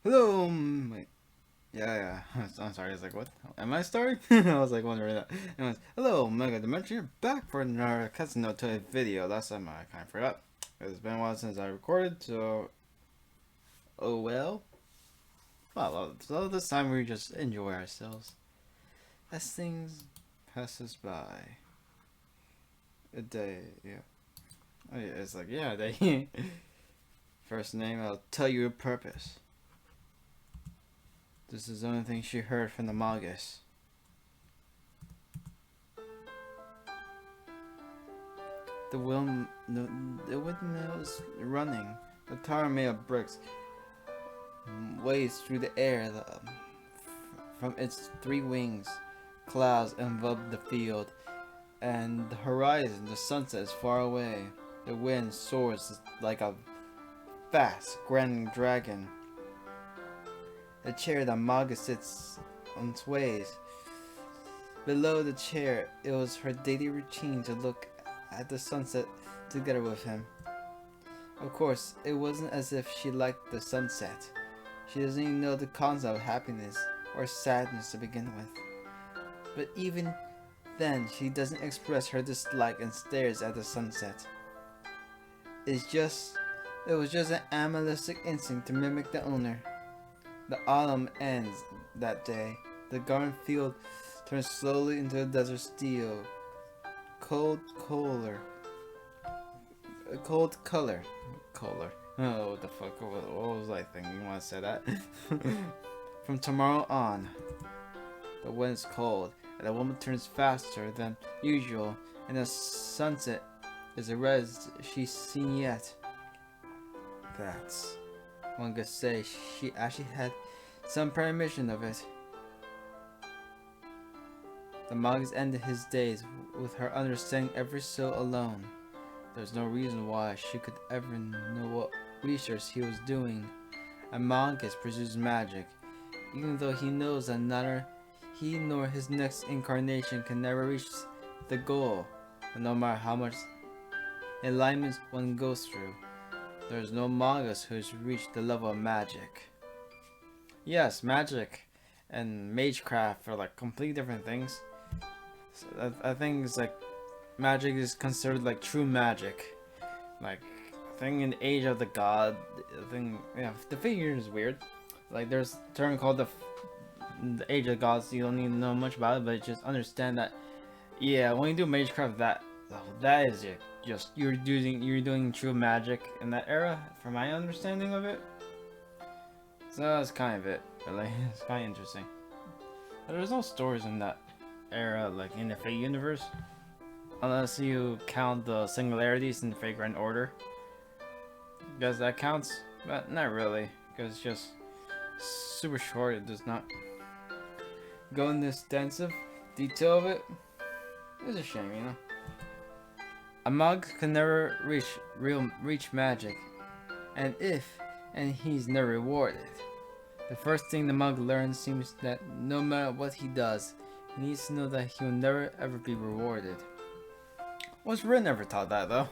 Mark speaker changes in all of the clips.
Speaker 1: Hello, wait. Yeah. I'm sorry. I was like, what? Am I starting? I was like wondering that. Anyways, hello, Mega Dimension. You're back for another Kagestsu no Tohya video. Last time I kind of forgot. It's been a while since I recorded, so oh well. So this time we just enjoy ourselves as things pass us by. A day, yeah. Oh yeah, it's like yeah, a day. First name, I'll tell you a purpose. This is the only thing she heard from the Magus. The windmill is running. The tower made of bricks waves through the air from its three wings. Clouds envelop the field, and the horizon, the sunset is far away. The wind soars like a vast, grand dragon. The chair that Maga sits on sways. Below the chair, it was her daily routine to look at the sunset together with him. Of course, it wasn't as if she liked the sunset. She doesn't even know the concept of happiness or sadness to begin with. But even then, she doesn't express her dislike and stares at the sunset. It was just an animalistic instinct to mimic the owner. The autumn ends that day. The garden field turns slowly into a desert steel. Cold color. Oh, what the fuck? What was I thinking when I said that? From tomorrow on, the wind is cold, and the woman turns faster than usual, and the sunset is the reddest she's seen yet. That's, one could say, she actually had some premonition of it. The Magus ended his days with her understanding every so alone. There's no reason why she could ever know what research he was doing. A Magus pursues magic, even though he knows that neither he nor his next incarnation can never reach the goal. And no matter how much enlightenment one goes through, there's no Magus who's reached the level of magic. Yes, magic and magecraft are like completely different things. So I think it's like magic is considered like true magic. Like, I think in the age of the god, the figure is weird. Like, there's a term called the age of gods. You don't need to know much about it, but just understand that, yeah, when you do magecraft, that is it. Just you're doing true magic in that era, from my understanding of it. So that's kind of it. Really, it's kind of interesting. But there's no stories in that era, like in the Fate universe. Unless you count the singularities in the Fate Grand Order. Guess that counts, but not really, because it's just super short. It does not go into extensive detail of it. It's a shame, you know. A mug can never reach magic, and he's never rewarded. The first thing the mug learns seems that no matter what he does, he needs to know that he will never ever be rewarded. Was Rin never taught that though?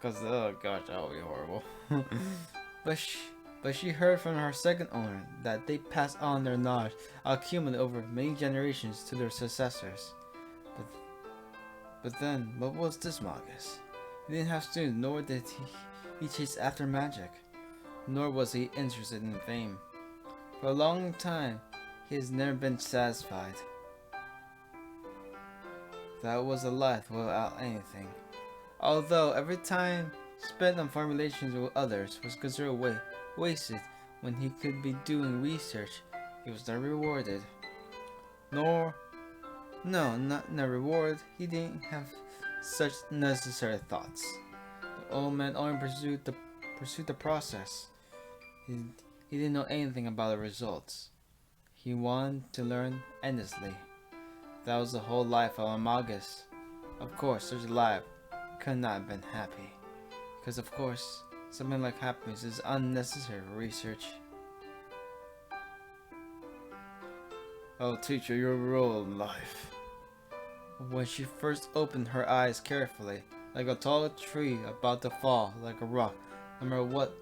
Speaker 1: Because oh gosh, that would be horrible. but she heard from her second owner that they pass on their knowledge accumulated over many generations to their successors. But then, what was this Magus? He didn't have students, nor did he chase after magic, nor was he interested in fame. For a long time, he has never been satisfied. That was a life without anything. Although every time spent on formulations with others was considered wasted when he could be doing research, he was not rewarded. Not reward. He didn't have such necessary thoughts. The old man only pursued the process. He didn't know anything about the results. He wanted to learn endlessly. That was the whole life of a Magus. Of course, such a life could not have been happy. Because of course, something like happiness is unnecessary for research. I'll teach you your role in life. When she first opened her eyes carefully, like a tall tree about to fall, like a rock, no matter what,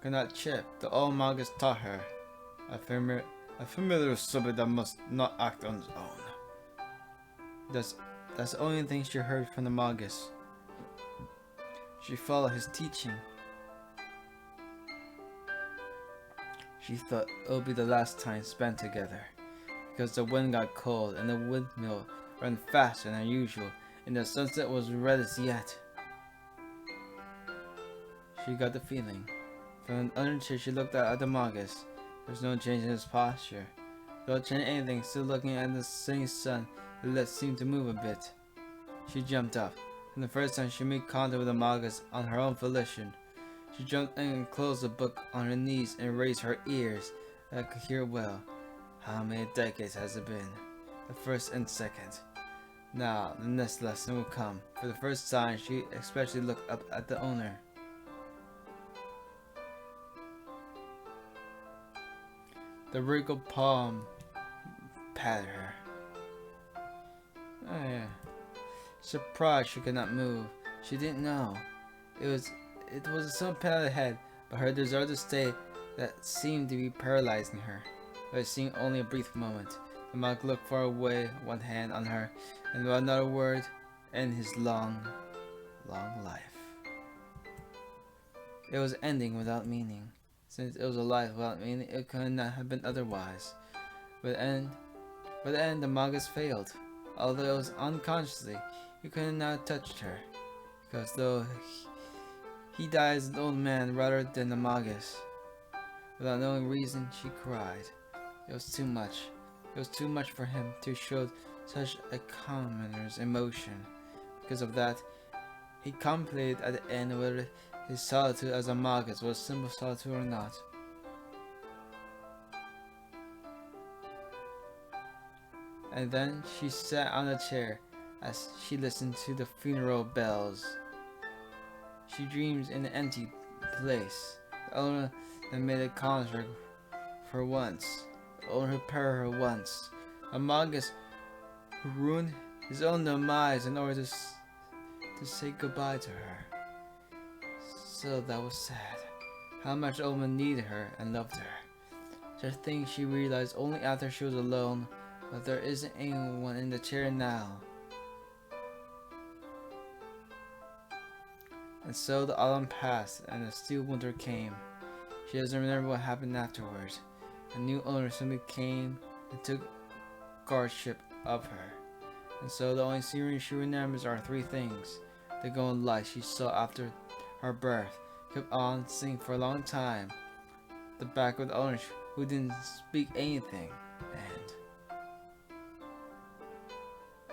Speaker 1: could not chip, the old Magus taught her. A familiar subject that must not act on its own. That's the only thing she heard from the Magus. She followed his teaching. She thought it would be the last time spent together, because the wind got cold and the windmill ran faster than usual, and the sunset was red as yet. She got the feeling. From the other chair, she looked out at the Magus. There was no change in his posture. Without changing anything, still looking at the setting sun, the lips seemed to move a bit. She jumped up. And the first time she made contact with the Magus on her own volition. She jumped in and closed the book on her knees and raised her ears that could hear well. How many decades has it been? The first and second. Now, the next lesson will come. For the first time, she especially looked up at the owner. The wrinkled palm patted her. Oh yeah. Surprised she could not move. She didn't know. It was some pain on the head, but her desire to stay that seemed to be paralyzing her. But it seemed only a brief moment. The monk looked far away, one hand on her, and without another word, ended his long, long life. It was ending without meaning. Since it was a life without meaning, it could not have been otherwise. But in the end, the Magus failed. Although it was unconsciously, he could not have touched her. Because though he died as an old man rather than the Magus. Without knowing reason, she cried. It was too much. It was too much for him to show such a commoner's emotion. Because of that, he contemplated at the end whether his solitude as a Magus was simple solitude or not. And then she sat on a chair as she listened to the funeral bells. She dreams in an empty place. The owner that made a concert for once. The owner who parried her once. A Magus who ruined his own demise in order to say goodbye to her. So that was sad. How much the old man needed her and loved her. Such a thing she realized only after she was alone. But there isn't anyone in the chair now. And so the autumn passed and the still winter came. She doesn't remember what happened afterwards. A new owner simply came and took guardianship of her. And so the only scenery she remembers are three things. The golden light she saw after her birth kept on singing for a long time. The back of the owner who didn't speak anything.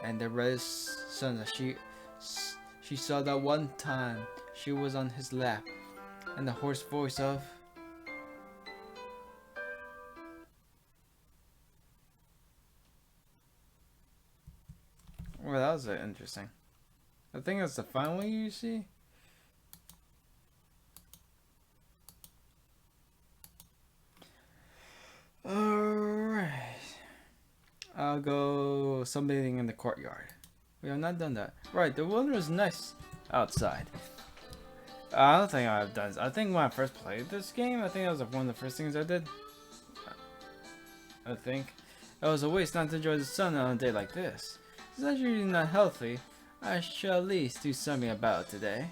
Speaker 1: And the reddest sun that she saw that one time she was on his lap, and the hoarse voice of well, that was interesting. I think that's the final one you see. Alright. I'll go sunbathing in the courtyard. We have not done that. Right, the weather is nice outside. I don't think I've done this. I think when I first played this game, I think that was one of the first things I did. I think. It was a waste not to enjoy the sun on a day like this. It's actually not healthy. I shall at least do something about it today.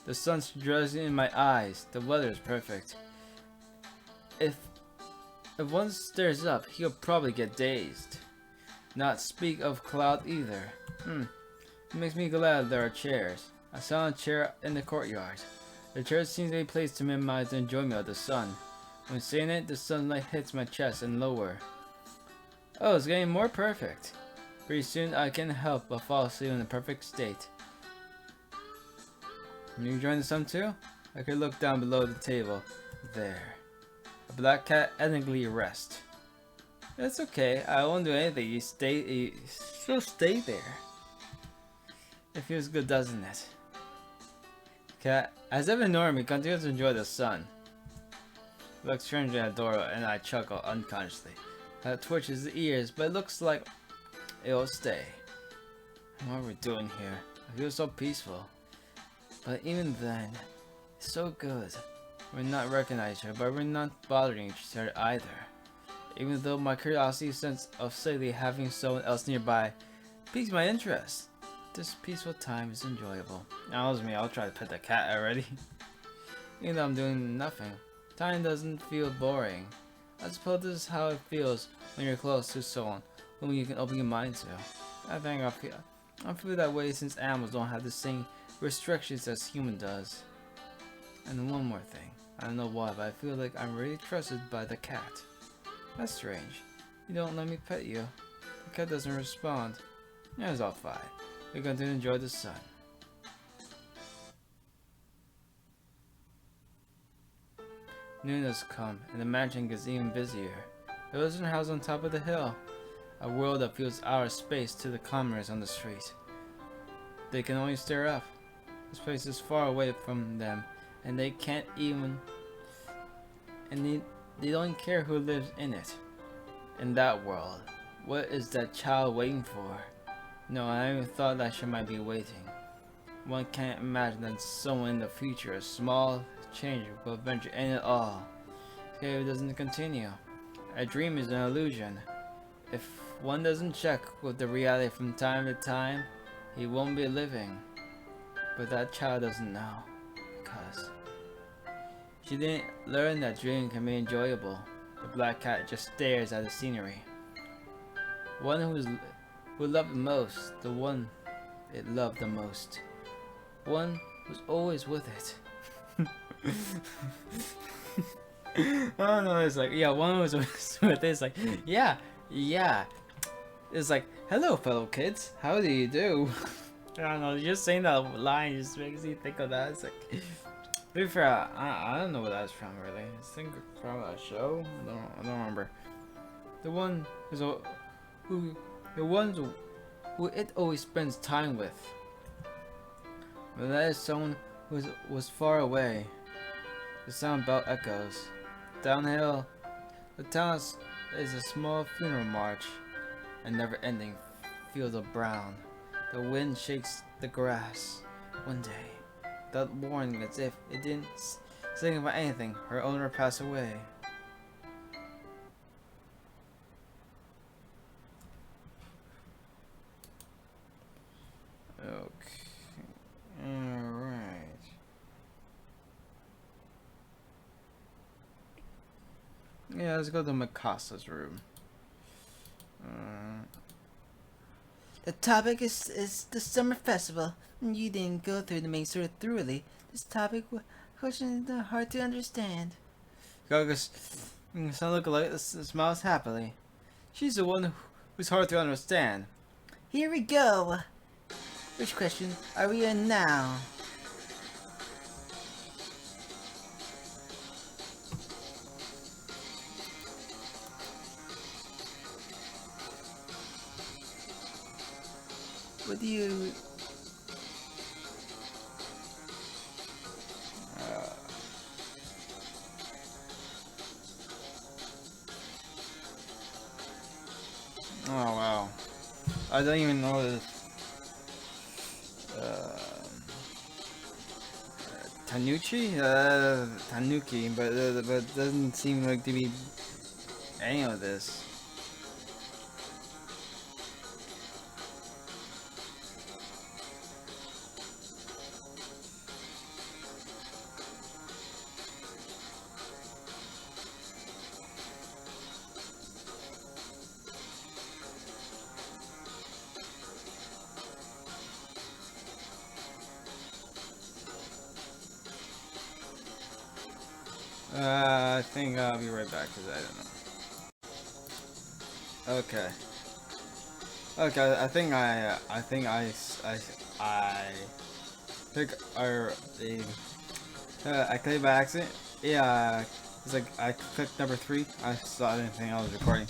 Speaker 1: The sun's drowsing in my eyes. The weather is perfect. If one stares up, he'll probably get dazed. Not speak of cloud either. It makes me glad there are chairs. I saw a chair in the courtyard. The chair seems to be placed to minimize the enjoyment of the sun. When seeing it, the sunlight hits my chest and lower. Oh, it's getting more perfect. Pretty soon I can't help but fall asleep in a perfect state. Can you join the sun too? I could look down below the table. There. A black cat ethnically rests. It's okay. I won't do anything. You still stay there. It feels good, doesn't it? Cat, as if ignoring me, continues to enjoy the sun. It looks strangely adorable, and I chuckle unconsciously. It twitches the ears, but it looks like it will stay. What are we doing here? I feel so peaceful. But even then, it's so good. We're not recognizing each other, but we're not bothering each other either. Even though my curiosity sense of safely having someone else nearby piques my interest. This peaceful time is enjoyable. That was me, I'll try to pet the cat already. Even though I'm doing nothing, time doesn't feel boring. I suppose this is how it feels when you're close to someone whom you can open your mind to. I think I feel that way since animals don't have the same restrictions as human does. And one more thing, I don't know why, but I feel like I'm really trusted by the cat. That's strange. You don't let me pet you. The cat doesn't respond. Yeah, it's all fine. We're going to enjoy the sun. Noon has come, and the mansion gets even busier. The resident house on top of the hill. A world that feels out of space to the commoners on the street. They can only stare up. This place is far away from them, and they can't even... And they don't care who lives in it. In that world, what is that child waiting for? No, I even thought that she might be waiting. One can't imagine that someone in the future, a small change will venture in it all. Okay, it doesn't continue. A dream is an illusion. If one doesn't check with the reality from time to time, he won't be living. But that child doesn't know, because she didn't learn that dreaming can be enjoyable. The black cat just stares at the scenery. One who loved the most, the one it loved the most. One was always with it. I don't know, it's like, yeah, one was with it, it's like, yeah. It's like, hello fellow kids, how do you do? I don't know, just saying that line just makes me think of that. It's like, to be fair, I don't know what that's from really. I think it's from a show. I don't remember. The one who it always spends time with. But that is someone who was far away. The sound bell echoes. Downhill, the town is a small funeral march. A never-ending field of brown. The wind shakes the grass. One day, without warning, as if it didn't signify anything, her owner passed away. Okay. Alright. Yeah, let's go to Mikasa's room.
Speaker 2: The topic is the summer festival. You didn't go through the main story thoroughly. This topic was hard to understand.
Speaker 1: Gagas son look like smiles happily. She's the one who's hard to understand.
Speaker 2: Here we go. Which question are we in now? What do you...
Speaker 1: Oh wow. I don't even know this. Tanuki, but doesn't seem like to be any of this. I think I'll be right back because I don't know. Okay. Okay, I think I clicked by accident. Yeah, it's like I clicked number 3. I saw I didn't think I was recording.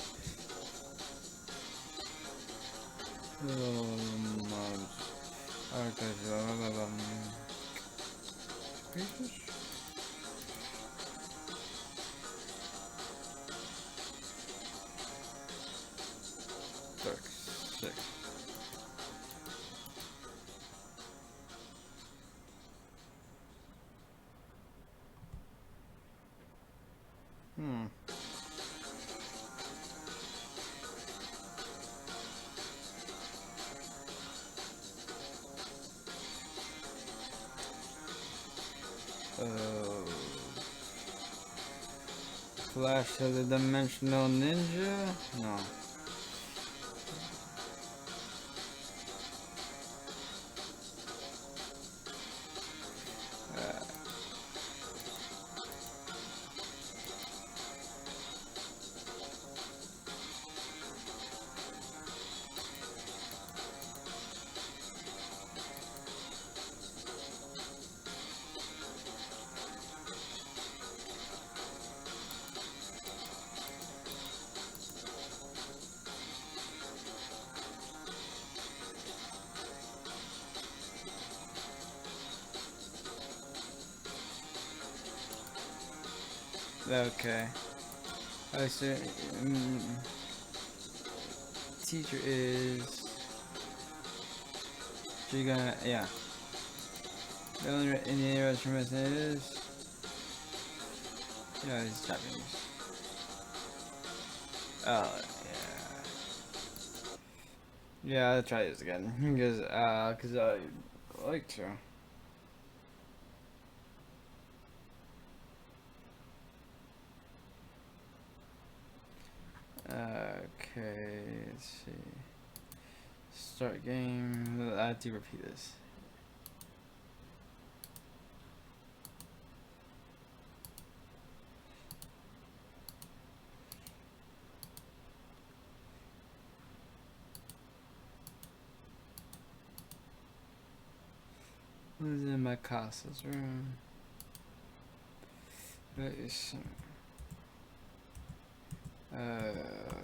Speaker 1: Oh. Flash of the Dimensional Ninja? No. Okay. I see. Teacher is. She gonna, yeah. The only Indian instrument is. Yeah, it's Japanese. Oh, yeah. Yeah, I'll try this again. Cause I like to. Okay, let's see. Start game. I have to repeat this. Who's in my Casa's room? That is. Okay.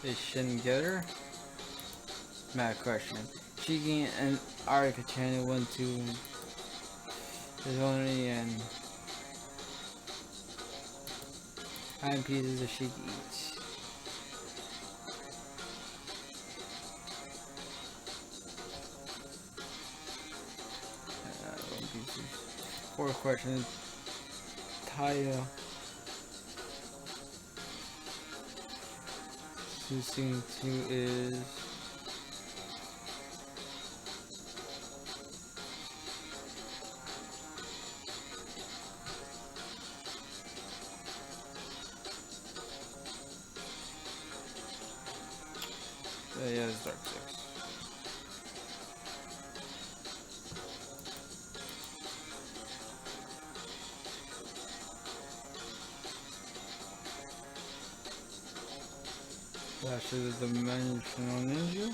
Speaker 1: Is Shin get her? Mad question. Shiki and Arc channel 1-2. There's only and nine pieces of Shiki each. One pieces. Fourth question. Tohya. Choosing 2 is. Yeah, it's Dark 6. Flash of the Dimensional Ninja.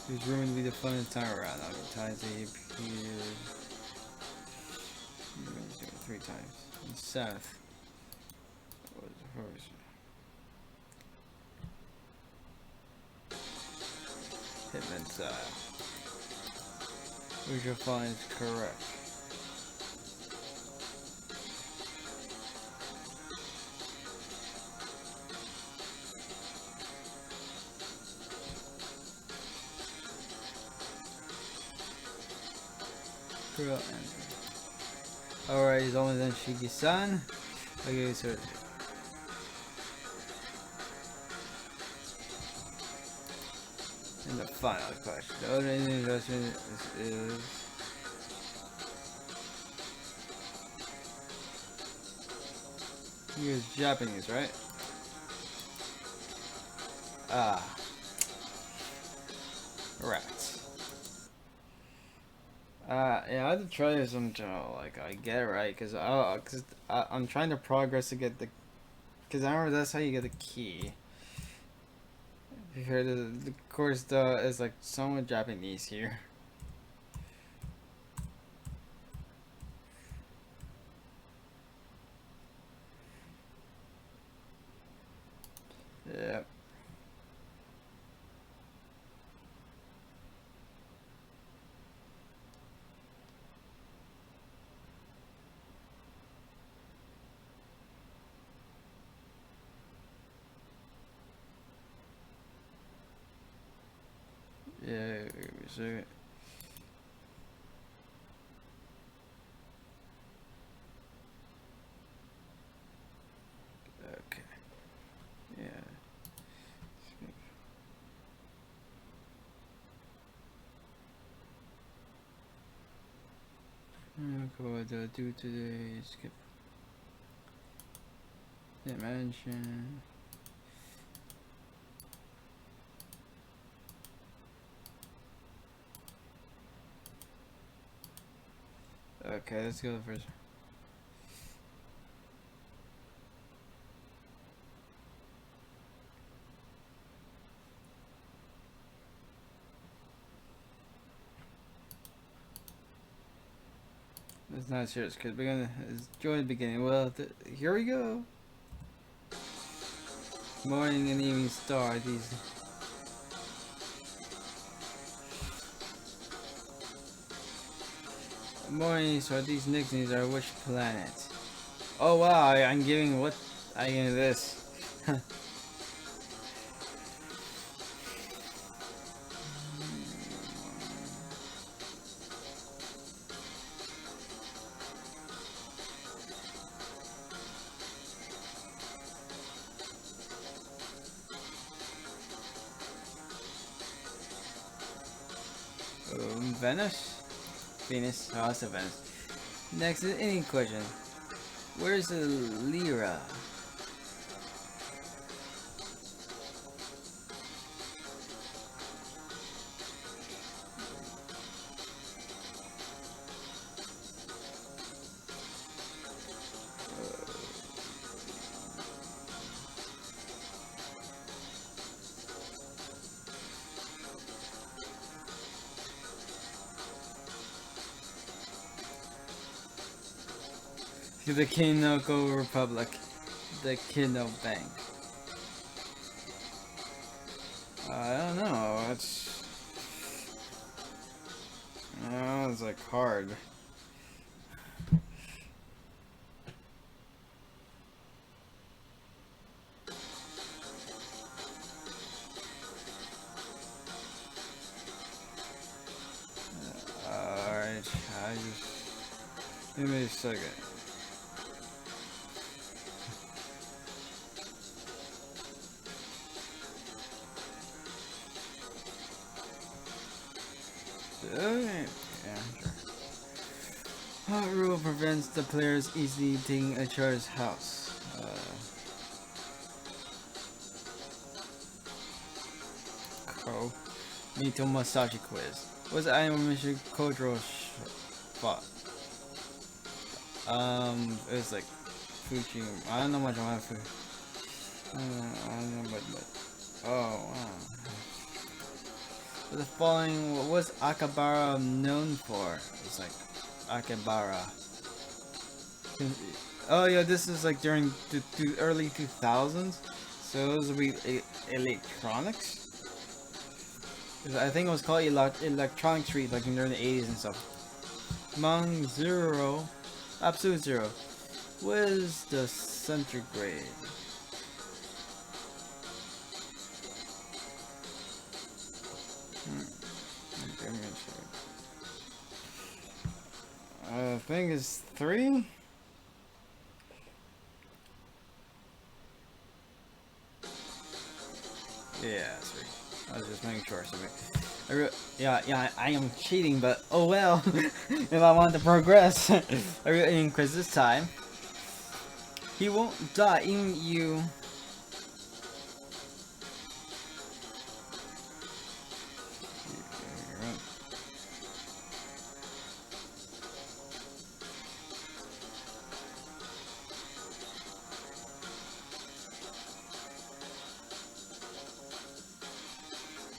Speaker 1: Who's rumored to be the funnest time around. How many times he appeared? 3 times. And 7th was the first. Hitman style. Which you'll find is correct. Girl answer. Alright, he's only then Shiki-san. Okay, so and the final question. The other investment is he is Japanese, right? Ah, rats. Yeah, I had to try this until like I get it right, cause I'm trying to progress to get the, cause I remember that's how you get the key. You hear the course is like somewhat Japanese here. Yep. second. Okay. Yeah. What do I do today? Skip. Dimension. Okay, let's go first. It's not serious because we're gonna enjoy the beginning. Well, here we go. Morning and evening star. These. Morning star. These nicknames are which planet? Oh wow! I'm giving what? I give this. Venus? Venus. Oh, it's a Venus. Next is any question. Where's the Lyra? The Kinoko Republic. The Kino Bank. I don't know. It's like hard. Alright, give me a second. Okay, yeah, sure. What rule prevents the players easily taking a char's house? Mito Masashi quiz. What's the annual mission Kodro spot? It was like Fuji. I don't know much about food. I don't know, but oh wow. The following, what was Akabara known for? It's like Akabara. Oh yeah, this is like during the early 2000s, so it was electronics. I think it was called Electronic Street, like during the 80s and stuff. Among Zero, Absolute Zero. What is the centigrade? I think it's 3. Yeah, 3. I was just making sure. Yeah, I am cheating, but oh well. If I want to progress, because this time he won't die. Even you.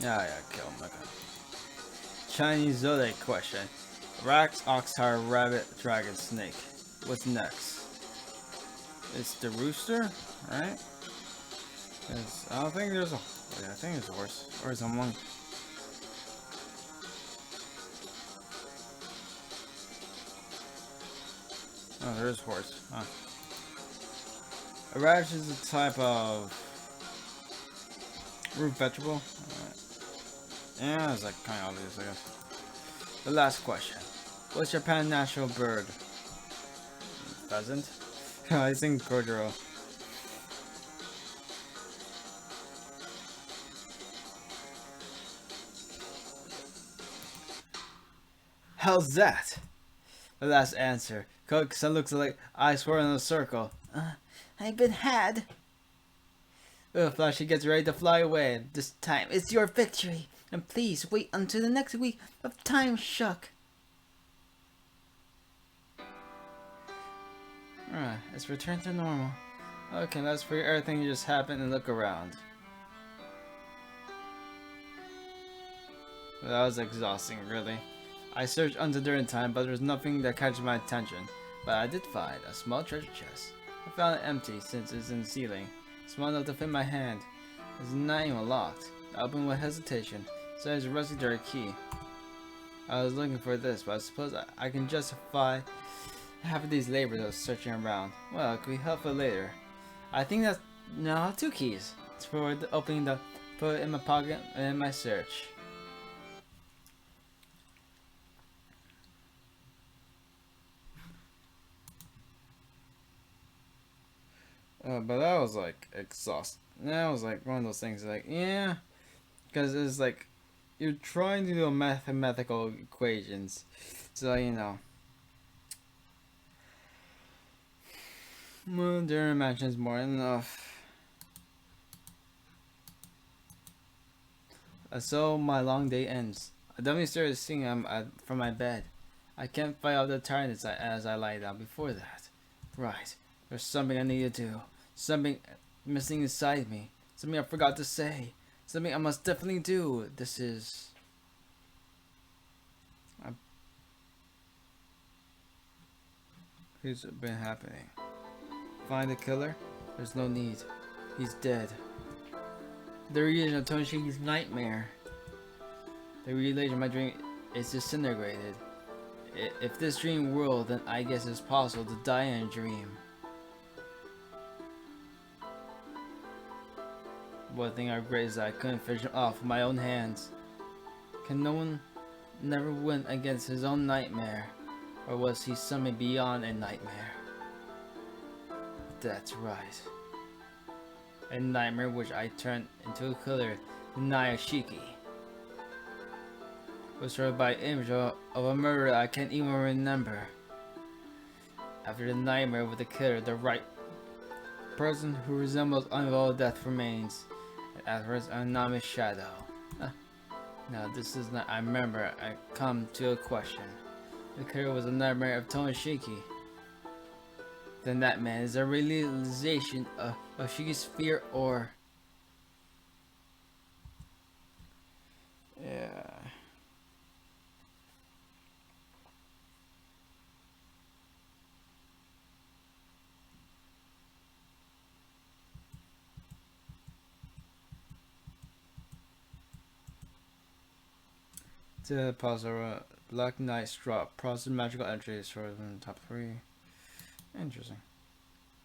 Speaker 1: Yeah, kill him. Okay. Chinese zodiac question. Rax, oxhare, rabbit, dragon, snake. What's next? It's the rooster, right? I don't think there's a... Yeah, I think it's a horse. Or it's a monk. Oh, there is a horse. Huh. A radish is a type of root vegetable. Yeah, it's like kind of obvious, I guess. The last question. What's Japan's national bird? Pheasant? I think Kojiro. How's that? The last answer. Sun looks like eyes swirling in a circle.
Speaker 2: I've been had.
Speaker 1: Flashy gets ready to fly away.
Speaker 2: This time it's your victory. And please wait until the next week of Time Shock.
Speaker 1: Alright, let's return to normal. Okay, let's forget everything that just happened and look around. That was exhausting, really. I searched under during time, but there was nothing that catches my attention. But I did find a small treasure chest. I found it empty since it's in the ceiling. Small enough to fit my hand. It's not even locked. I opened with hesitation. So there's a rusty dirt key. I was looking for this, but I suppose I can justify half of these labors of searching around. Well, it could be helpful later. I think that's now 2 keys. It's for opening the put it in my pocket and in my search. But that was like exhausting. That was like one of those things like, yeah, because it's like you're trying to do mathematical equations, so you know. Well, different dimensions more than enough. So my long day ends. I definitely started singing from my bed. I can't fight out the tiredness as I lie down before that. Right, there's something I need to do. Something missing inside me. Something I forgot to say. Something I must definitely do. This is... What's been happening? Find the killer? There's no need. He's dead. The region of Toshi's nightmare. The relation of my dream is disintegrated. If this dream world, then I guess it's possible to die in a dream. One thing I regret is that I couldn't finish him off with my own hands. Can no one never win against his own nightmare? Or was he something beyond a nightmare? That's right. A nightmare which I turned into a killer, Nayashiki. Was surrounded by an image of a murderer I can't even remember. After the nightmare with the killer, the right person who resembles unavoidable death remains. And afterwards, an anonymous shadow. Now this is not. I remember. I come to a question. The killer was a nightmare of Tomoshiki. Then that man is a realization of Shiki's fear, or yeah. To pause Black Knight's drop. Process magical entries for the top 3. Interesting.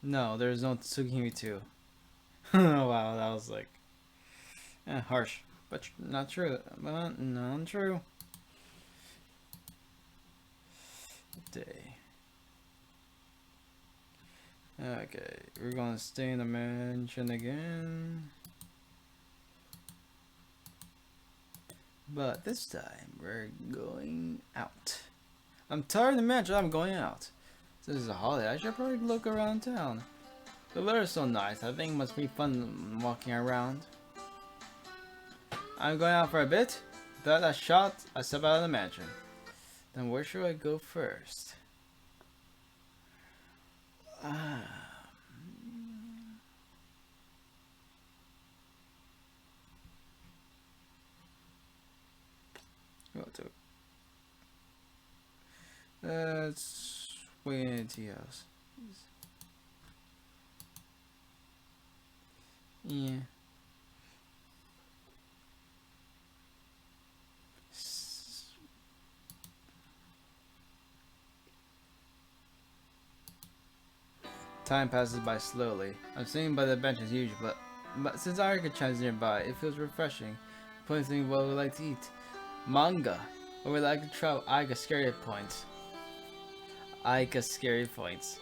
Speaker 1: No, there's no Tsukihime 2. Oh wow, that was like harsh. But not true. But not true. Day. Okay, we're gonna stay in the mansion again. But this time, we're going out. I'm tired of the mansion, I'm going out. Since it's a holiday, I should probably look around town. The weather's so nice, I think it must be fun walking around. I'm going out for a bit. Without that shot, I step out of the mansion. Then where should I go first? Let's wait in tea house. Yeah. Time passes by slowly. I'm sitting by the bench as usual, but since I could chance nearby, it feels refreshing. points me what we like to eat. Manga. What we like to travel. I got scary points. I got scary points.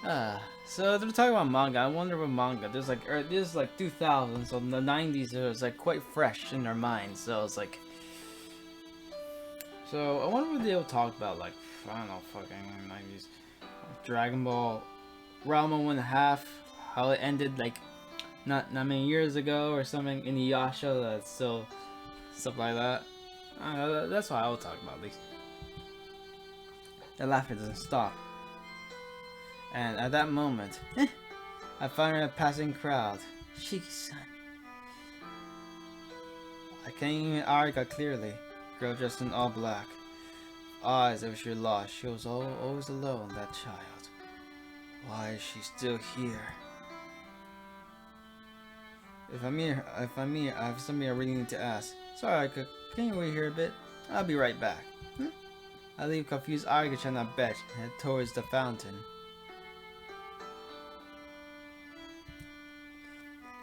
Speaker 1: So they're talking about manga. I wonder what manga. There's like 2000, so in the 90s it was like quite fresh in their minds. So it's like, so I wonder what they'll talk about. Like, I don't know, fucking 90s. Dragon Ball, Ranma 1/2, how it ended like not many years ago or something. Inuyasha, that's still stuff like that. I don't know, that's what I will talk about at least. The laughter doesn't stop. And at that moment, I found her in a passing crowd.
Speaker 2: Shiki-san.
Speaker 1: I can't even Arika clearly. Girl dressed in all black. Eyes as if she was lost. She was always alone, that child. Why is she still here? If I meet her, I have something I really need to ask. Sorry, Arika, can you wait here a bit? I'll be right back. I leave confused Arika-chan on bench and head towards the fountain.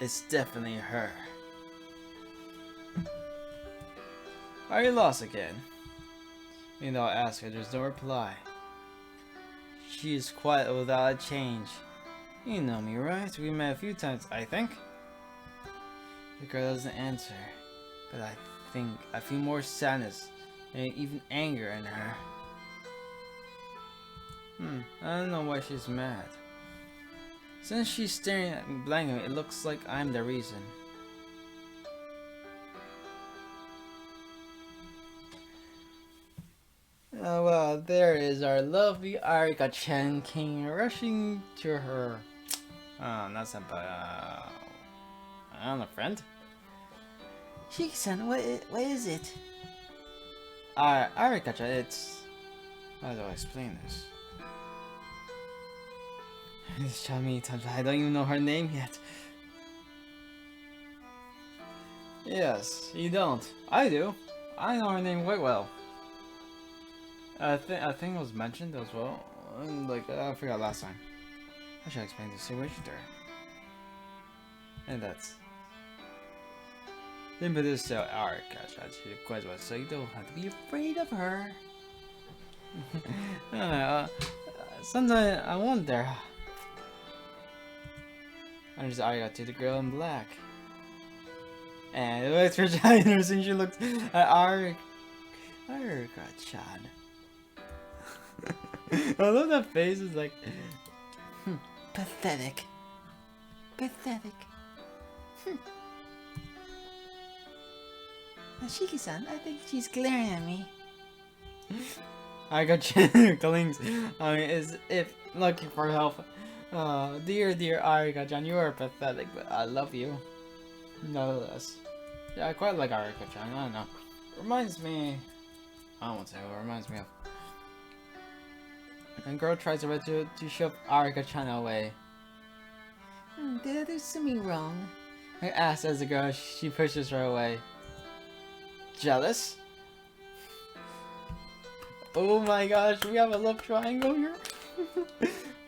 Speaker 1: It's definitely her. Are you lost again? I ask her, there's no reply. She is quiet without a change. You know me, right? We met a few times, I think. The girl doesn't answer, but I feel more sadness and even anger in her. I don't know why she's mad. Since she's staring at me blankly, it looks like I'm the reason. Oh well, there is our lovely Arika-chan came rushing to her. Not senpai, I don't know, friend?
Speaker 2: Shiki-san, what is it?
Speaker 1: Arika-chan, it's... How do I explain this? This child many times, I don't even know her name yet. Yes, you don't. I do. I know her name quite well. I think it was mentioned as well. Like, I forgot last time. I should explain the situation to her. And that's... Then but this Arika-chan, she requires what, so you don't have to be afraid of her. Sometimes I wonder... I'm just Arika to the girl in black. And it looks for China since she looked at Arika-chan. I love that face, is like...
Speaker 2: Pathetic. Pathetic. Shiki-san, I think she's glaring at me.
Speaker 1: Arika-chan clings as if looking for help. Dear Arika-chan, you are pathetic, but I love you. Nonetheless. Yeah, I quite like Arika-chan, I don't know. Reminds me... I don't want to say what it reminds me of. And girl tries to shove Arika-chan away.
Speaker 2: Did I do something wrong?
Speaker 1: I asked as the girl, she pushes her away. Jealous? Oh my gosh, we have a love triangle here.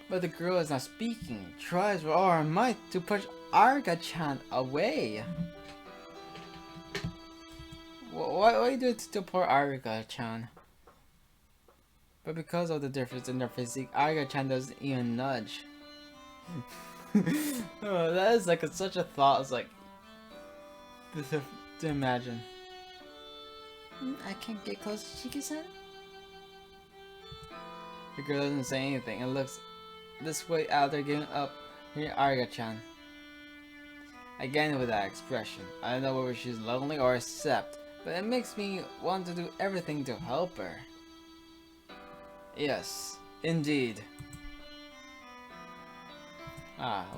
Speaker 1: But the girl is not speaking. Tries with all her might to push Arika-chan away. Why you do it to poor Arika-chan? But because of the difference in their physique, Arika-chan doesn't even nudge. Oh, that is like such a thought. It's like to imagine.
Speaker 2: I can't get close to Shiki-san?
Speaker 1: The girl doesn't say anything and looks this way out there giving up near Arika-chan. Again with that expression. I don't know whether she's lonely or accept, but it makes me want to do everything to help her. Yes, indeed.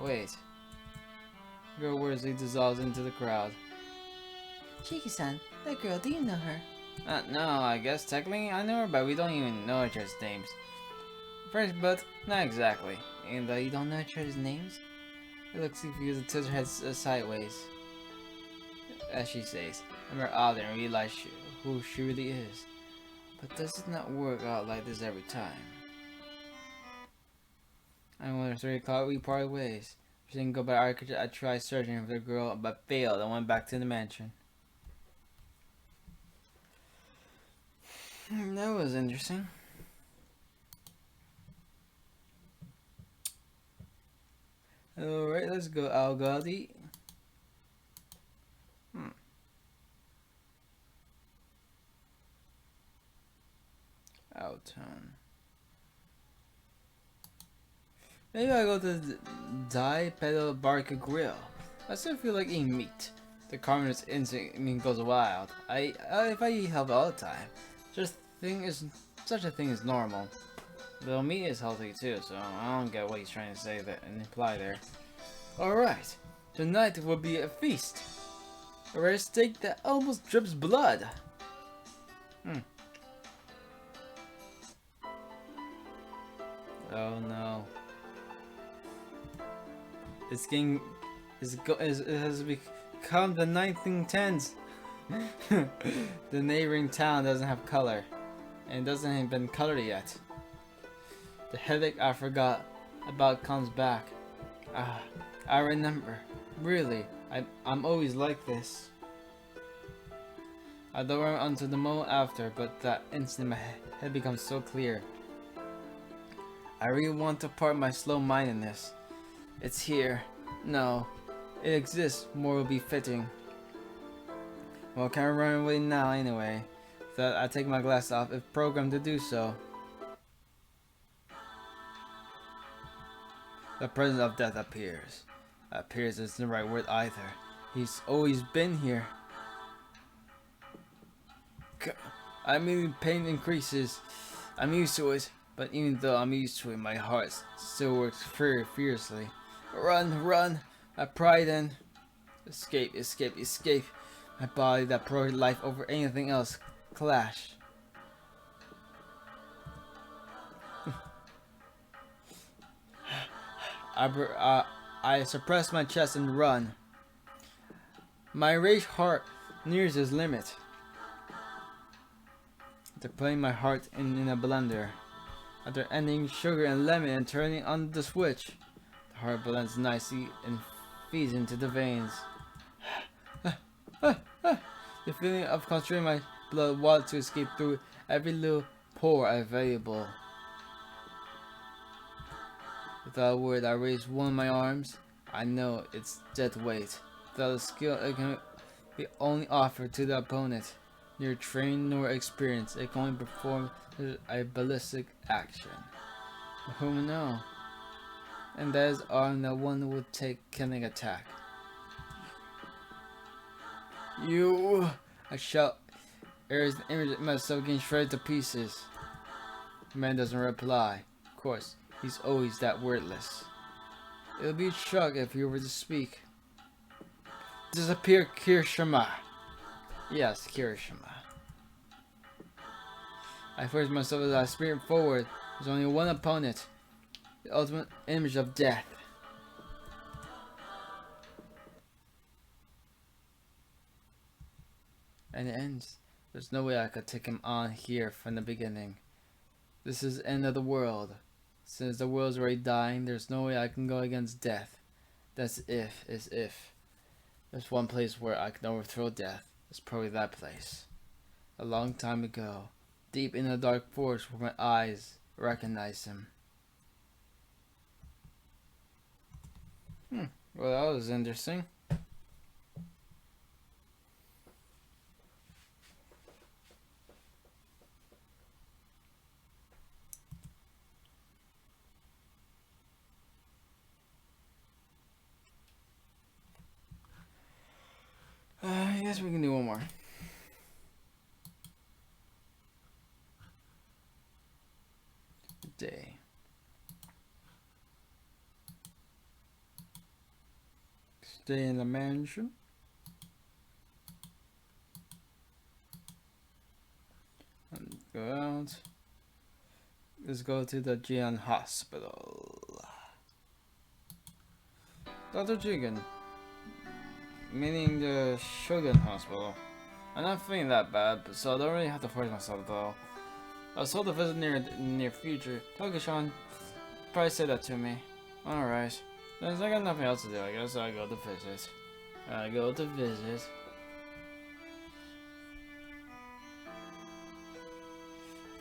Speaker 1: Wait. Girl worsley dissolves into the crowd.
Speaker 2: Shiki-san, that girl, do you know her?
Speaker 1: No, I guess technically I know her, but we don't even know each other's names. First, but not exactly.
Speaker 2: And you don't know each other's names?
Speaker 1: It looks confused and tilts her head sideways. As she says, I'm her out and realize who she really is. But does it not work out like this every time? I wonder 3 o'clock we parted ways. She didn't go by architect. I tried searching for the girl but failed and went back to the mansion. That was interesting. Alright, let's go Algadi. Outtown. Maybe I go to the Dai Pedal Barca Grill. I still feel like eating meat. The carnivorous instinct goes wild. If I eat healthy all the time, such a thing is normal. Though meat is healthy too, so I don't get what he's trying to say that and imply there. Alright, tonight will be a feast. A rare steak that almost drips blood. Oh no. This game it has become the 1910s. The neighboring town doesn't have color, and it doesn't have been colored yet. The headache I forgot about comes back. I remember. Really, I'm always like this. I don't remember until the moment after, but that instant my head becomes so clear. I really want to part my slow-mindedness. It's here. No, it exists. More will be fitting. Well, can I run away now anyway? So I take my glasses off if programmed to do so. The presence of death appears. Appears isn't the right word either. He's always been here. I mean, pain increases. I'm used to it, but even though I'm used to it, my heart still works very fiercely. Run, run! My pride and escape, escape, escape. My body that prioritized life over anything else clash. I suppress my chest and run. My rage heart nears its limit. After putting my heart in a blender, after ending sugar and lemon and turning on the switch, the heart blends nicely and feeds into the veins. The feeling of constraining my blood wanted to escape through every little pore available. Without a word, I raise one of my arms. I know it's dead weight. Without a skill, it can be only offered to the opponent. Neither trained nor experienced, it can only perform a ballistic action. But who will know? And that is arm that one would take killing attack. You! I shout. Airs the image of myself getting shredded to pieces. The man doesn't reply. Of course, he's always that wordless. It would be a shock if he were to speak. Disappear, Kirishima. Yes, Kirishima. I force myself as I sprint forward. There's only one opponent. The ultimate image of death. And it ends. There's no way I could take him on here from the beginning. This is the end of the world. Since the world's already dying, there's no way I can go against death. That's if. There's one place where I can overthrow death. It's probably that place. A long time ago, deep in the dark forest where my eyes recognized him. Well, that was interesting. I guess we can do one more. Day. Stay in the mansion. And go out. Let's go to the Jian Hospital. Dr. Jigen. Meaning the Shogun Hospital. I'm not feeling that bad, so I don't really have to force myself though. I was told to visit near the near future. Toki-chan probably said that to me. Alright. Since I got nothing else to do, I guess I'll go to visit.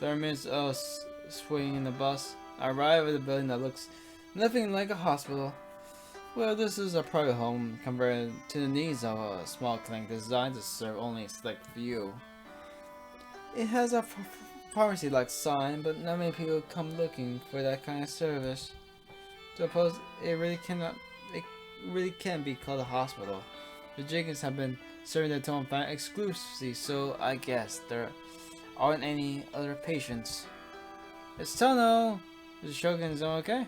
Speaker 1: 30 minutes of swinging in the bus. I arrive at a building that looks nothing like a hospital. Well, this is a private home converted to the needs of a small clinic designed to serve only a select few. It has a pharmacy-like sign, but not many people come looking for that kind of service. Suppose it really can be called a hospital. The Jenkins have been serving the Tohya family exclusively, so I guess there aren't any other patients. It's Tono! Is the Shogun zone okay?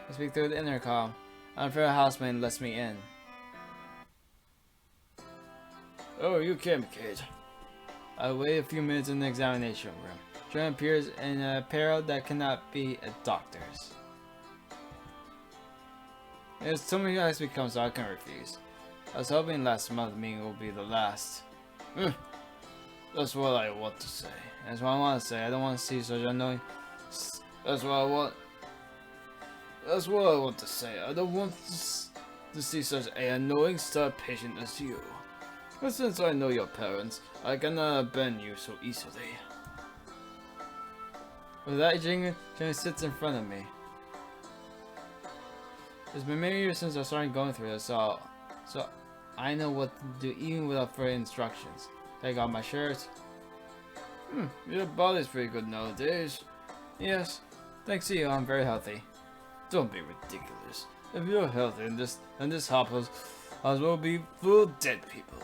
Speaker 1: I speak through the intercom. I'm afraid a housemaid lets me in. Oh, you came, kid. I wait a few minutes in the examination room. John appears in a apparel that cannot be a doctor's. There's so many guys become, so I can refuse. I was hoping last month's meeting will be the last. That's what I want to say. That's what I want to say. I don't want to see such annoying. That's what I want. That's what I want to say. I don't want to see such an annoying star patient as you. But since I know your parents, I cannot abandon you so easily. With that, Jing sits in front of me. It's been many years since I started going through this, so I know what to do even without further instructions. Take off my shirt. Your body's pretty good nowadays. Yes, thanks to you, I'm very healthy. Don't be ridiculous. If you're healthy, and this hospital will be full of dead people.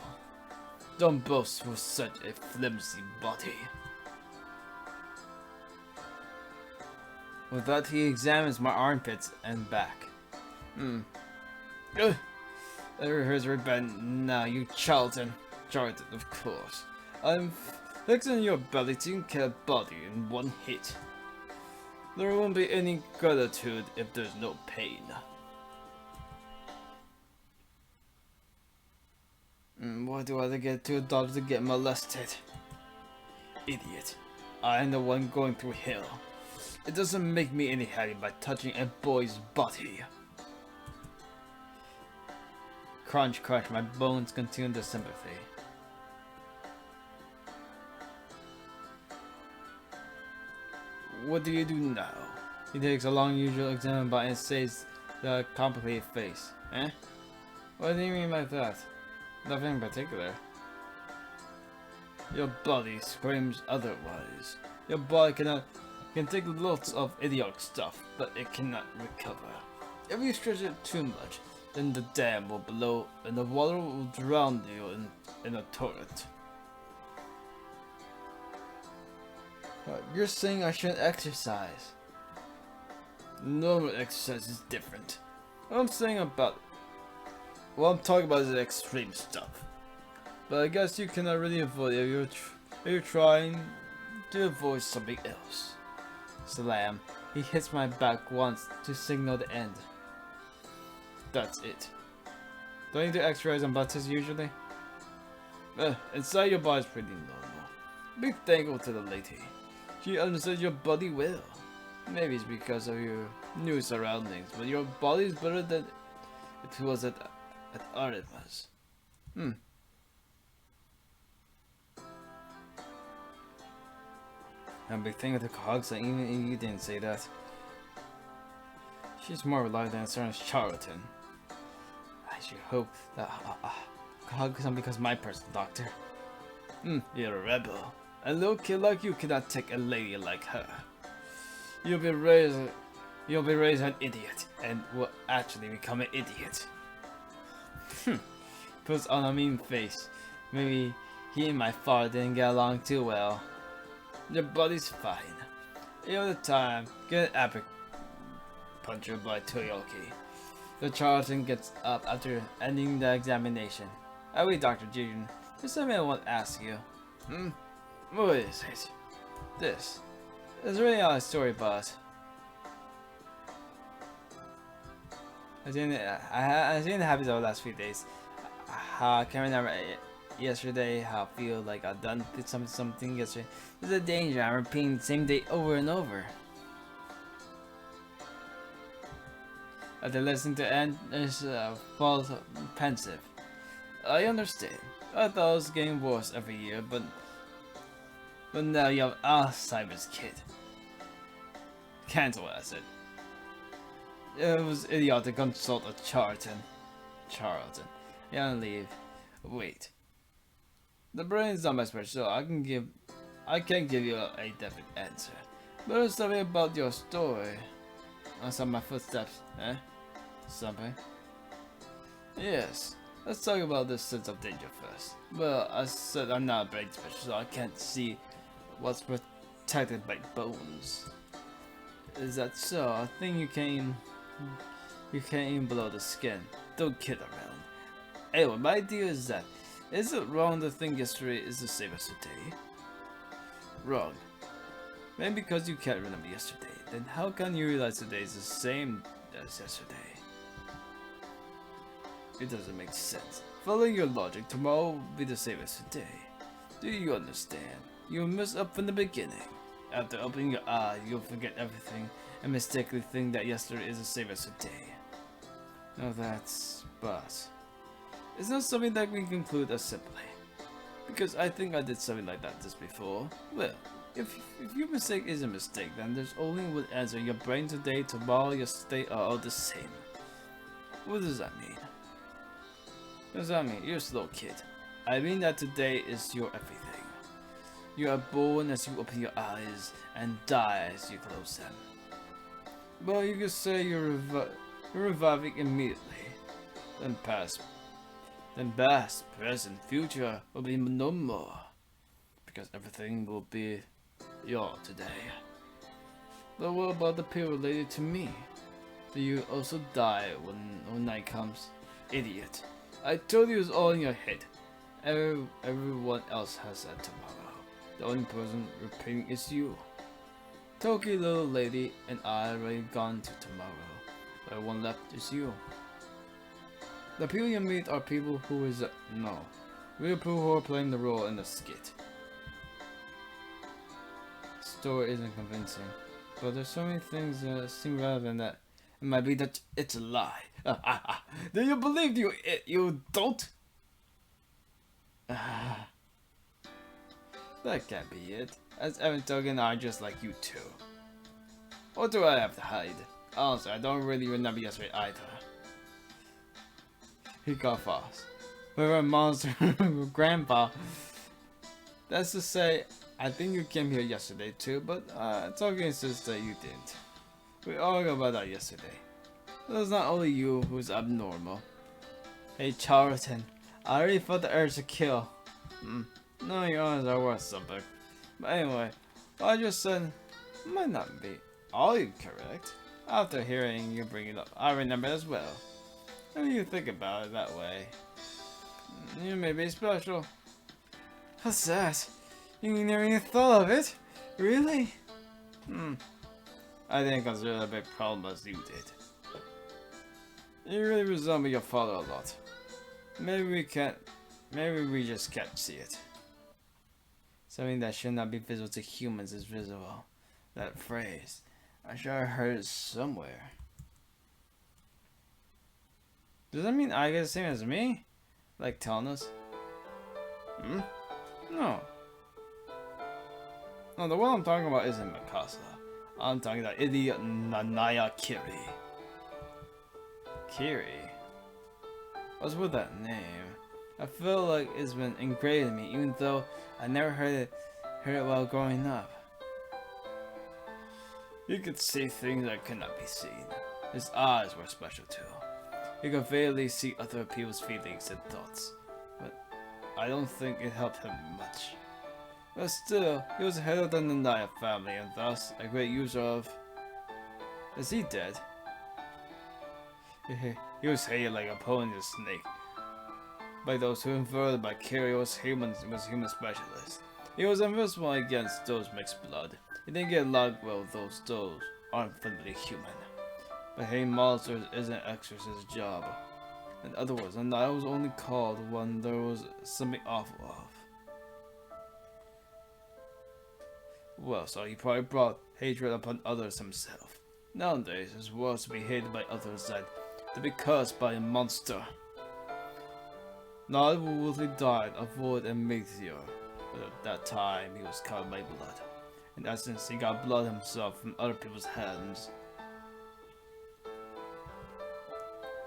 Speaker 1: Don't boast with such a flimsy body. With that, he examines my armpits and back. Ugh. That hurts very bad now, you Charlton. Charlton, of course. I'm fixing your belly to kill a body in one hit. There won't be any gratitude if there's no pain. Why do I have to get $2 to get molested? Idiot. I am the one going through hell. It doesn't make me any happy by touching a boy's body. Crunch, crunch, my bones continue the sympathy. What do you do now? He takes a long usual examine by and says the complicated face. Eh? What do you mean by that? Nothing in particular. Your body screams otherwise. Your body can take lots of idiotic stuff, but it cannot recover. If you stretch it too much, then the dam will blow and the water will drown you in a torrent. You're saying I shouldn't exercise. Normal exercise is different. What I'm talking about is the extreme stuff. But I guess you cannot really avoid it if you're trying to avoid something else. Slam. He hits my back once to signal the end. That's it. Don't you do x-rays on buttons usually? Inside your body's pretty normal. Big thank you to the lady. She understood your body well. Maybe it's because of your new surroundings, but your body is better than it was at Artemis. A big thing with the cogs, and even you didn't say that. She's more reliable than a certain charlatan. I should hope that cogs isn't because my personal doctor. You're a rebel. A little kid like you cannot take a lady like her. You'll be raised an idiot, and will actually become an idiot. Puts on a mean face. Maybe he and my father didn't get along too well. Your body's fine. The other time, get an epic puncher by Toyoki. The charlatan gets up after ending the examination. Oh wait, Dr. Jun, there's something I want to ask you. What is it? This. It's really not a story, but I've seen it happen the last few days. I can't remember yesterday how I feel like I've done something yesterday. There's a danger. I'm repeating the same day over and over. After listening to end, there's falls pensive. I understand. I thought it was getting worse every year, but But now you have Alzheimer's, kid. Cancel what I said. It was idiotic to consult a Charlton. Yeah, leave. Wait. The brain's not my special. I can't give you a definite answer. But there's something about your story. I saw my footsteps, eh? Something? Yes. Let's talk about this sense of danger first. Well, I said I'm not a brain specialist, so I can't see what's protected by bones. Is that so? I think you came in below the skin. Don't kid around. Anyway, my idea is that, is it wrong to think yesterday is the same as today? Wrong. Maybe because you can't remember yesterday, then how can you realize today is the same as yesterday? It doesn't make sense. Following your logic, tomorrow will be the same as today. Do you understand? You'll mess up from the beginning. After opening your eye, you'll forget everything and mistakenly think that yesterday is the same as today. Now but it's not something that we can conclude as simply. Because I think I did something like that just before. Well, if your mistake is a mistake, then there's only one answer. Your brain today, tomorrow, yesterday are all the same. What does that mean? What does that mean? You're a slow kid. I mean that today is your everything. You are born as you open your eyes and die as you close them. Well, you could say you're reviving immediately. Then past, present, future will be no more. Because everything will be your today. But what about the people related to me? Do you also die when night comes? Idiot. I told you it's all in your head. Everyone else has that tomorrow. The only person repeating is you. Toki, little lady, and I already gone to tomorrow. But one left is you. The people you meet are people who is no. Real people who are playing the role in the skit. Story isn't convincing, but there's so many things that seem relevant that it might be that it's a lie. Do you believe you don't? That can't be it. As Evan Togen are just like you too. What do I have to hide? Honestly, I don't really remember yesterday either. He got fast. We were a monster, Grandpa. That's to say, I think you came here yesterday too, but Togen insists that you didn't. We all got about that yesterday. It was not only you who's abnormal. Hey Charlton, I already felt the urge to kill. No, your honors are worth something. But anyway, what I just said might not be all incorrect. After hearing you bring it up, I remember as well. When you think about it that way, you may be special. What's that? You never even thought of it? Really? I didn't consider it a big problem as you did. You really resemble your father a lot. Maybe we just can't see it. Something that should not be visible to humans is visible. That phrase, I'm sure I heard it somewhere. Does that mean I get the same as me? Like telling us? No. No, the one I'm talking about isn't Mikasa. I'm talking about idiot Nanaya Kiri. Kiri? What's with that name? I feel like it's been engraved in me, even though I never heard it while growing up. You could see things that could not be seen. His eyes were special too. He could vaguely see other people's feelings and thoughts, but I don't think it helped him much. But still, he was head of the Nanaya family and thus a great user of... Is he dead? He was hated like a poisonous snake. By those who inferred by Kiri was human specialist. He was invincible against those mixed blood. He didn't get along well with those aren't fundamentally human. But hating monsters isn't exorcist's job. In other words, Nanaya was only called when there was something awful of. Well, so he probably brought hatred upon others himself. Nowadays, it's worse to be hated by others than to be cursed by a monster. Not Woolsey died of wood and meteor. But at that time, he was covered by blood. In essence, he got blood himself from other people's hands.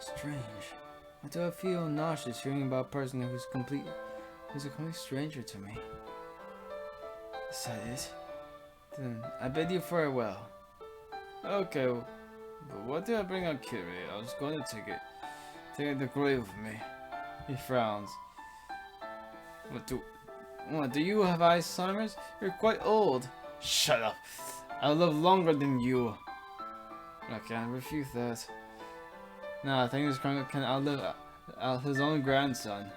Speaker 1: Strange. Why do I feel nauseous hearing about a person who's a complete stranger to me? Is that it? Then I bid you farewell. Okay, but what did I bring on Kiri? I was going to take it to the grave with me. He frowns. What, do you have Alzheimer's? You're quite old. Shut up. I'll live longer than you. I can't refute that. No, I think this Chronicle can outlive his own grandson.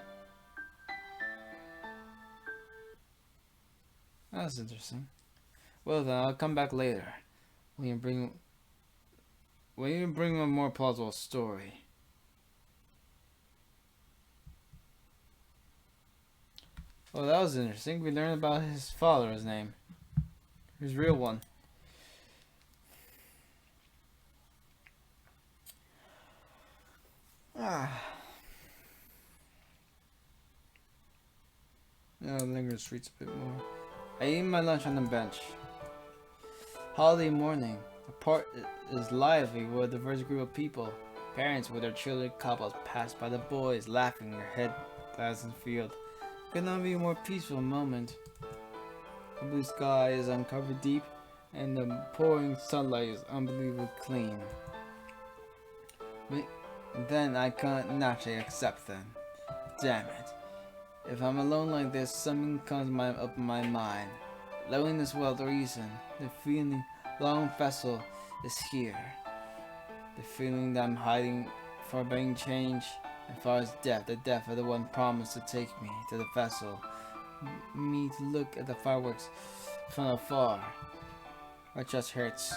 Speaker 1: That's interesting. Well then, I'll come back later. When you bring a more plausible story. Well, that was interesting. We learned about his father's name. His real one. Now I'll linger the streets a bit more. I eat my lunch on the bench. Holiday morning. The park is lively with a diverse group of people. Parents with their children, couples pass by the boys, laughing their head glass in the field. Could not be a more peaceful moment. The blue sky is uncovered deep, and the pouring sunlight is unbelievably clean. But then I can't naturally accept them. Damn it. If I'm alone like this, something comes up in my mind. Loneliness without reason. The feeling long vessel is here. The feeling that I'm hiding for being changed. As far as death, the death of the one promised to take me to the vessel. Me to look at the fireworks from afar. My chest hurts.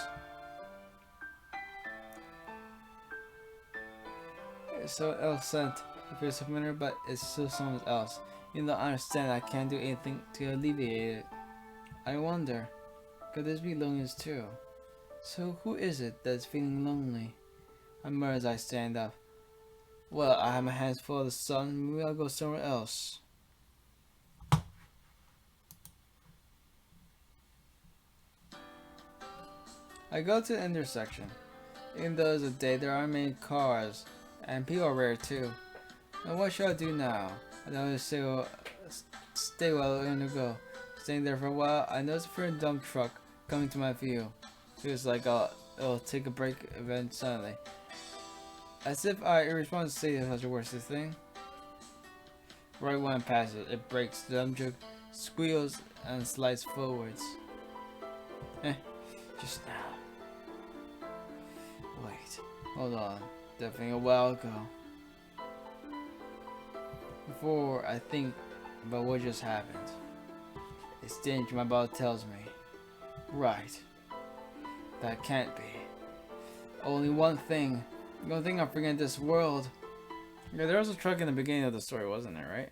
Speaker 1: It's so else sent. It feels familiar, but it's still someone else. Even though I understand I can't do anything to alleviate it. I wonder, could this be loneliness too? So who is it that's feeling lonely? I murmur as I stand up. Well, I have my hands full of the sun. Maybe I'll go somewhere else. I go to the intersection. Even though it's a day, there aren't many cars, and people are rare too. Now what should I do now? I don't want to stay while I'm gonna go. Staying there for a while, I notice a friend dump truck coming to my view. Feels like it'll take a break event suddenly. As if I irresponsibly say such a worthless thing. Right when it passes, it breaks. The dump truck squeals and slides forwards. Just now. Wait, hold on. Definitely a while ago. Before I think about what just happened, a stench my body tells me. Right. That can't be. Only one thing. The only thing I'm forgetting in this world. Yeah, there was a truck in the beginning of the story, wasn't there, right?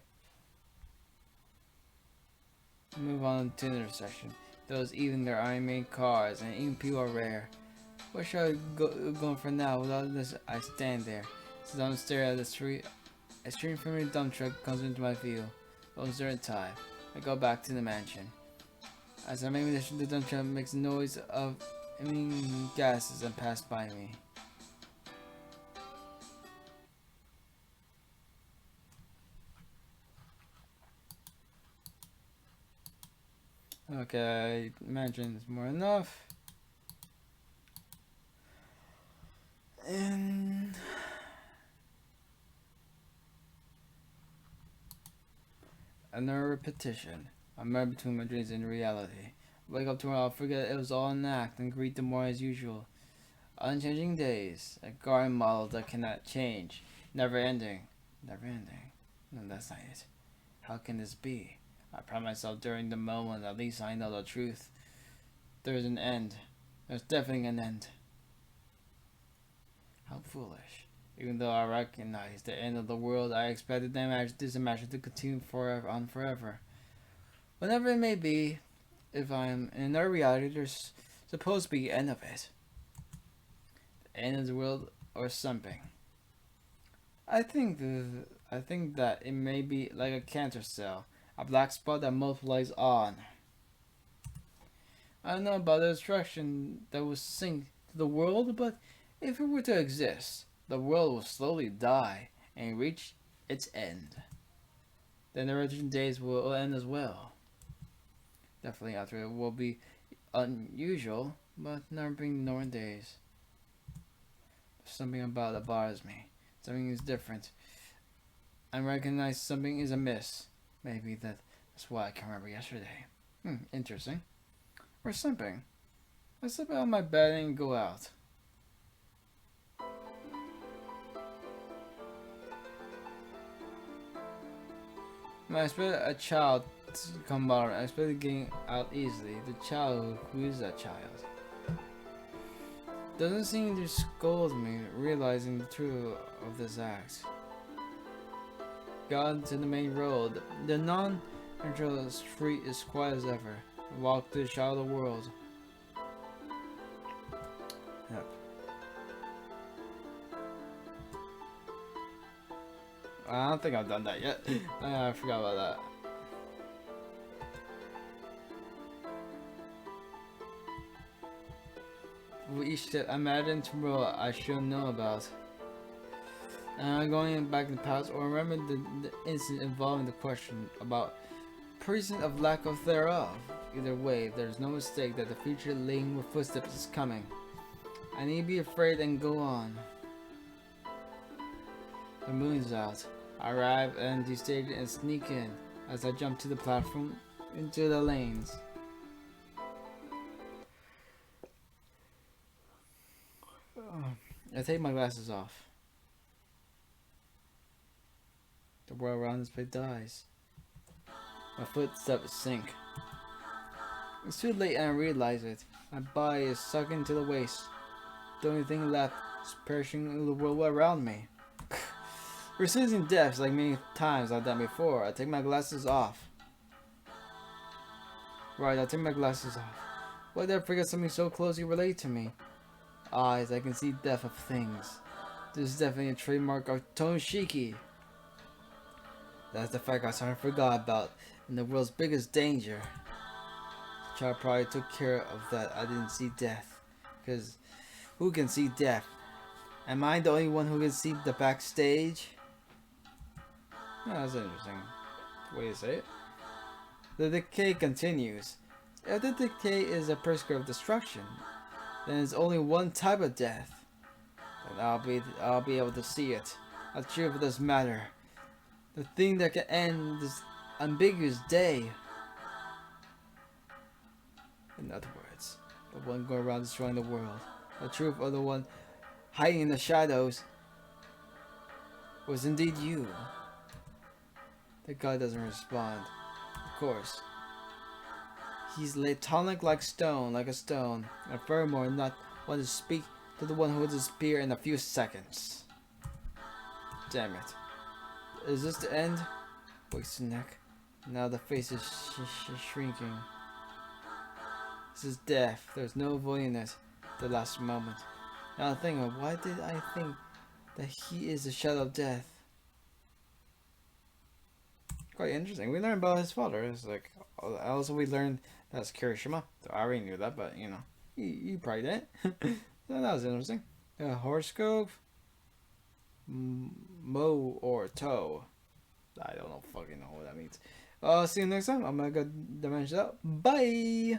Speaker 1: Move on to the intersection. Those even there aren't many cars, and even people are rare. Where should I go for now? Without this, I stand there. As I stare at the street, a strange familiar dump truck comes into my view. Uncertain time. I go back to the mansion. As I make the dump truck makes a noise of emitting gases and pass by me. Okay, I imagine it's more enough. And another repetition. I'm right between my dreams and reality. Wake up tomorrow, I'll forget it was all an act and greet the morning as usual. Unchanging days, a garden model that cannot change, never ending. Never ending. No, that's not it. How can this be? I promised myself during the moment, at least I know the truth. There's an end. There's definitely an end. How foolish. Even though I recognize the end of the world, I expected this imagine to continue forever. Whenever it may be, if I'm in another reality, there's supposed to be the end of it. The end of the world or something. I think that it may be like a cancer cell. A black spot that multiplies on. I don't know about the destruction that will sink to the world, but if it were to exist, the world will slowly die and reach its end. Then the Resurrection days will end as well. Definitely after it will be unusual, but never bring normal days. There's something about it bothers me. Something is different. I recognize something is amiss. Maybe that's why I can remember yesterday. Interesting. Or something. I slip out of my bed and go out. When I expect a child to come out, I expect getting out easily. The child, who is that child? Doesn't seem to scold me, realizing the truth of this act. Got to the main road. The non-neutral street is quiet as ever. Walk to the shadow of the world. Yep. I don't think I've done that yet. I forgot about that. With each step I'm adding to roll I should know about. And I'm going back in the past or remember the incident involving the question about reason of lack of thereof. Either way, there's no mistake that the future laden with footsteps is coming. I need to be afraid and go on. The moon's out. I arrive at the stage and sneak in as I jump to the platform into the lanes. I take my glasses off. The world around this place dies. My footsteps sink. It's too late and I realize it. My body is sunk into the waste. The only thing left is perishing in the world around me. Resisting death like many times I've done before. I take my glasses off. Right, I take my glasses off. Why did I forget something so closely related to me? Eyes, I can see depth of things. This is definitely a trademark of Toshiki. That's the fact I sort of forgot about in the world's biggest danger. The child probably took care of that. I didn't see death. Because who can see death? Am I the only one who can see the backstage? Oh, that's interesting way to say it. The decay continues. If the decay is a prescript of destruction, then it's only one type of death. Then I'll be able to see it. The truth of this matter. The thing that can end this ambiguous day. In other words, the one going around destroying the world. The truth of the one hiding in the shadows was indeed you. The guy doesn't respond. Of course. He's latonic like a stone, and furthermore not want to speak to the one who will disappear in a few seconds. Damn it. Is this the end? Wakes the neck. Now the face is shrinking. This is death. There's no avoiding it. The last moment. Now think of why did I think that he is the shadow of death? Quite interesting. We learned about his father. It's like also we learned that's Kirishima. So I already knew that, but you know, you probably didn't. So that was interesting. Horoscope. Mo or toe. I don't know fucking know what that means. See you next time. I'm gonna go dimension out. Bye.